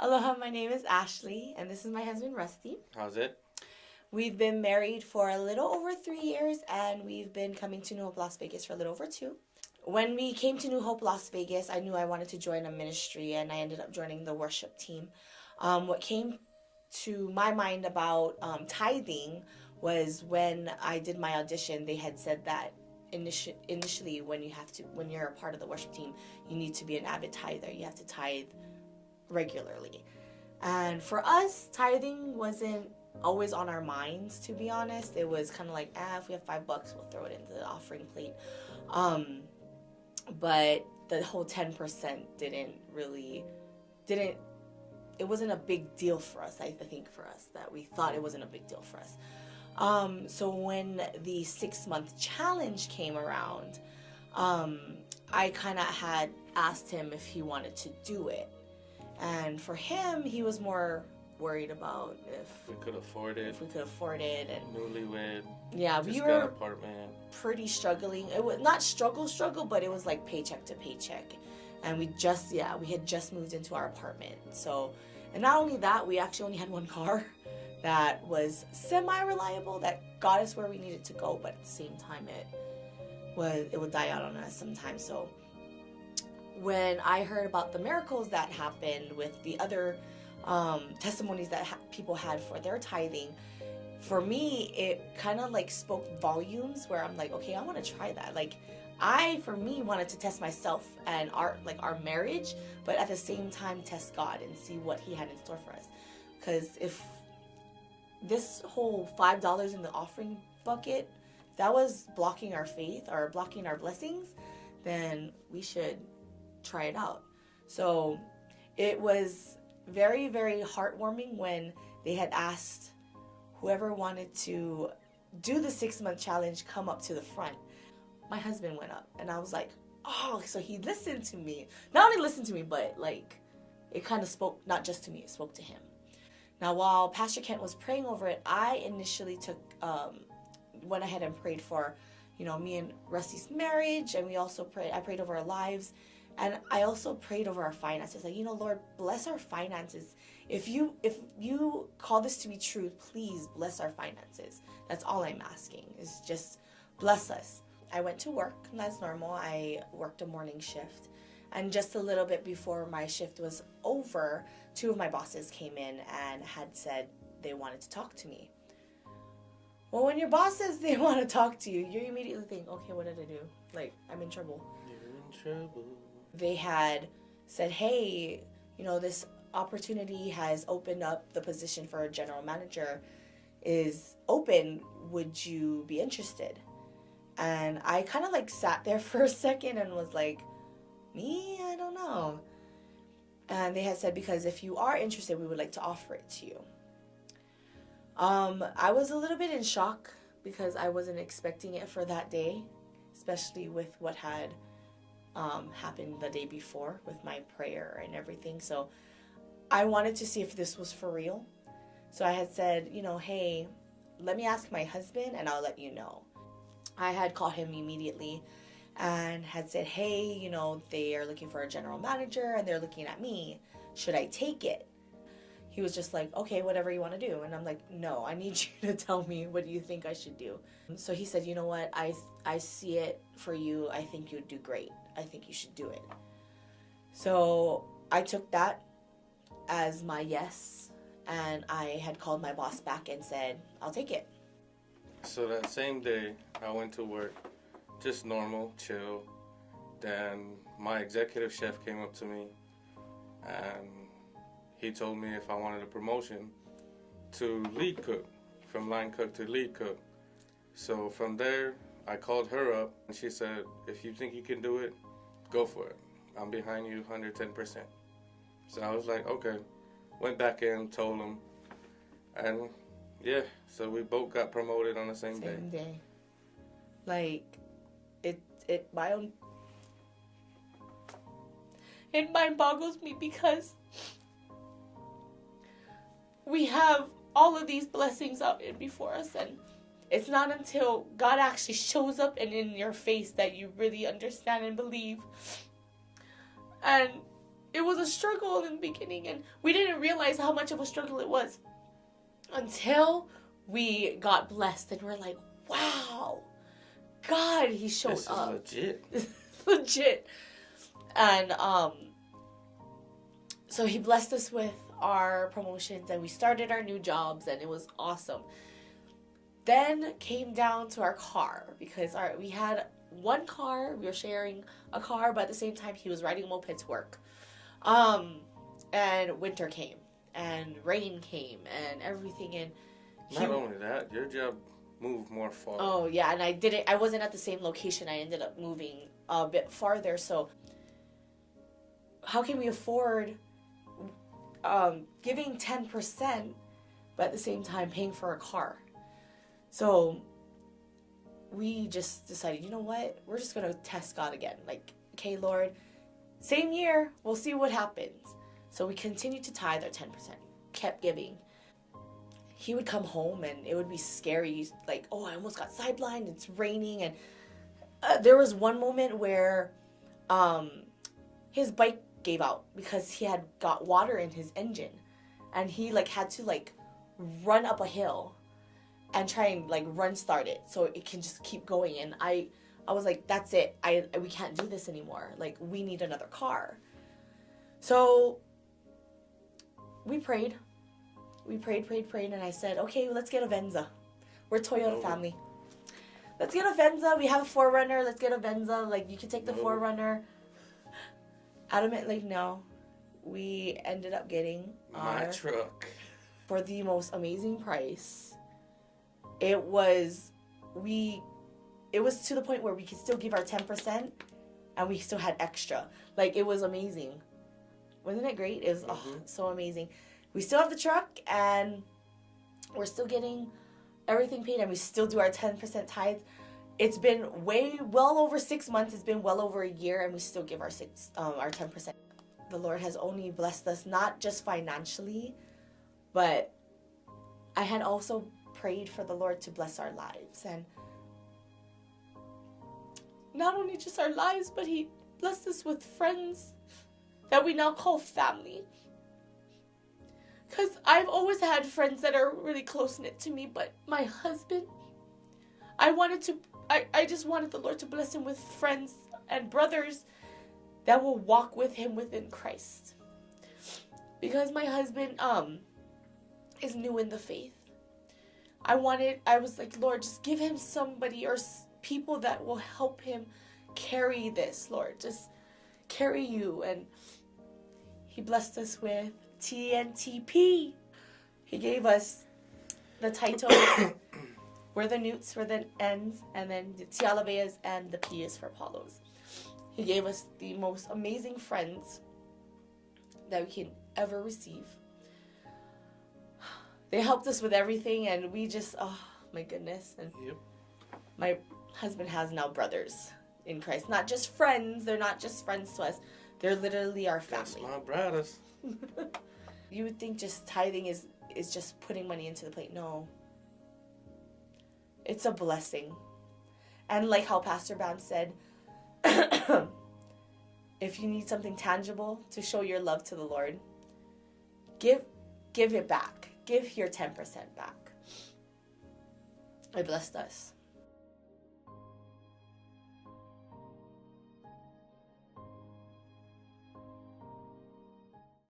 Aloha, my name is Ashlie, and this is my husband, Rusty. How's it? We've been married for a little over 3 years, and we've been coming to New Hope Las Vegas for a little over two. When we came to New Hope Las Vegas, I knew I wanted to join a ministry, and I ended up joining the worship team. What came to my mind about tithing was when I did my audition, they had said that initially when you're a part of the worship team, you need to be an avid tither. You have to tithe regularly. And for us, tithing wasn't always on our minds, to be honest. It was kind of like, if we have $5, we'll throw it into the offering plate. But the whole 10% didn't, it wasn't a big deal for us. I think for us that we thought it wasn't a big deal for us. So when the 6-month challenge came around, I kind of had asked him if he wanted to do it. And for him, he was more worried about if we could afford it. And Newlywed. Yeah, just we got were an apartment. pretty struggling. It was not struggle, but it was like paycheck to paycheck. And we had just moved into our apartment. So, and not only that, we actually only had one car that was semi-reliable, that got us where we needed to go, but at the same time it would die out on us sometimes. So when I heard about the miracles that happened with the other testimonies that people had for their tithing, for me, it kind of like spoke volumes where I'm like, okay, I want to try that. Like, for me, wanted to test myself and our marriage, but at the same time, test God and see what He had in store for us. Because if this whole $5 in the offering bucket, that was blocking our faith or blocking our blessings, then we should try it out. So it was very, very heartwarming when they had asked whoever wanted to do the 6-month challenge come up to the front. My husband went up, and I was like, oh, so he listened to me. Not only listened to me, but like it kind of spoke not just to me, it spoke to him. Now, while Pastor Kent was praying over it, I initially went ahead and prayed for, me and Rusty's marriage, and I prayed over our lives. And I also prayed over our finances. Like, Lord, bless our finances. If you call this to be true, please bless our finances. That's all I'm asking, is just bless us. I went to work, and that's normal. I worked a morning shift. And just a little bit before my shift was over, 2 of my bosses came in and had said they wanted to talk to me. Well, when your boss says they want to talk to you, you immediately think, okay, what did I do? Like, I'm in trouble. You're in trouble. They had said, hey, this opportunity has opened up. The position for a general manager is open. Would you be interested? And I kind of like sat there for a second and was like, me? I don't know. And they had said, because if you are interested, we would like to offer it to you. I was a little bit in shock because I wasn't expecting it for that day, especially with what had happened the day before with my prayer and everything. So I wanted to see if this was for real. So I had said, hey, let me ask my husband and I'll let you know. I had called him immediately and had said, hey, they are looking for a general manager and they're looking at me. Should I take it? He was just like, okay, whatever you want to do. And I'm like, no, I need you to tell me, what do you think I should do? So he said, you know what? I see it for you. I think you'd do great. I think you should do it. So I took that as my yes. And I had called my boss back and said, I'll take it. So that same day, I went to work, just normal, chill. Then my executive chef came up to me and he told me if I wanted a promotion to lead cook, from line cook to lead cook. So from there, I called her up and she said, if you think you can do it, go for it. I'm behind you 110%. So I was like, okay. Went back in, told him, and yeah, so we both got promoted on the same day. Like, it mind boggles me because we have all of these blessings out in before us, and it's not until God actually shows up and in your face that you really understand and believe. And it was a struggle in the beginning, and we didn't realize how much of a struggle it was until we got blessed, and we're like, wow, God, he showed up. This is legit. Legit. And so he blessed us with our promotions, and we started our new jobs, and it was awesome. Then came down to our car, because we had one car, we were sharing a car, but at the same time he was riding a moped to work. And winter came, and rain came, and everything, and not only that, your job moved more far. Oh yeah, and I wasn't at the same location. I ended up moving a bit farther. So how can we afford giving 10%, but at the same time paying for a car? So we just decided, you know what? We're just going to test God again. Like, okay, Lord, same year, we'll see what happens. So we continued to tithe our 10%, kept giving. He would come home and it would be scary. Like, oh, I almost got sidelined. It's raining. And there was one moment where his bike gave out because he had got water in his engine. And he had to run up a hill and try and run start it so it can just keep going. And I was like, that's it. We can't do this anymore. We need another car. So we prayed. We prayed, and I said, okay, let's get a Venza. We're a Toyota family. Let's get a Venza. We have a 4Runner. Let's get a Venza. You can take the 4Runner. Adamantly, no. We ended up getting my truck for the most amazing price. It was to the point where we could still give our 10% and we still had extra. It was amazing. Wasn't it great? It was so amazing. We still have the truck, and we're still getting everything paid, and we still do our 10% tithe. It's been well over 6 months. It's been well over a year, and we still give our 10%. The Lord has only blessed us, not just financially, but I had also prayed for the Lord to bless our lives. And not only just our lives, but he blessed us with friends that we now call family. Because I've always had friends that are really close-knit to me, but my husband, I just wanted the Lord to bless him with friends and brothers that will walk with him within Christ. Because my husband is new in the faith. I was like, Lord, just give him somebody or people that will help him carry this, Lord. Just carry you. And he blessed us with TNTP. He gave us the titles. We're the newts for the N's, and then the Tialaveas and the P is for Apollos. He gave us the most amazing friends that we can ever receive. They helped us with everything, and we just, oh my goodness. And my husband has now brothers in Christ. Not just friends. They're not just friends to us. They're literally our family. That's my brothers. You would think just tithing is just putting money into the plate. No. It's a blessing. And like how Pastor Bound said, if you need something tangible to show your love to the Lord, give it back. Give your 10% back. It blessed us.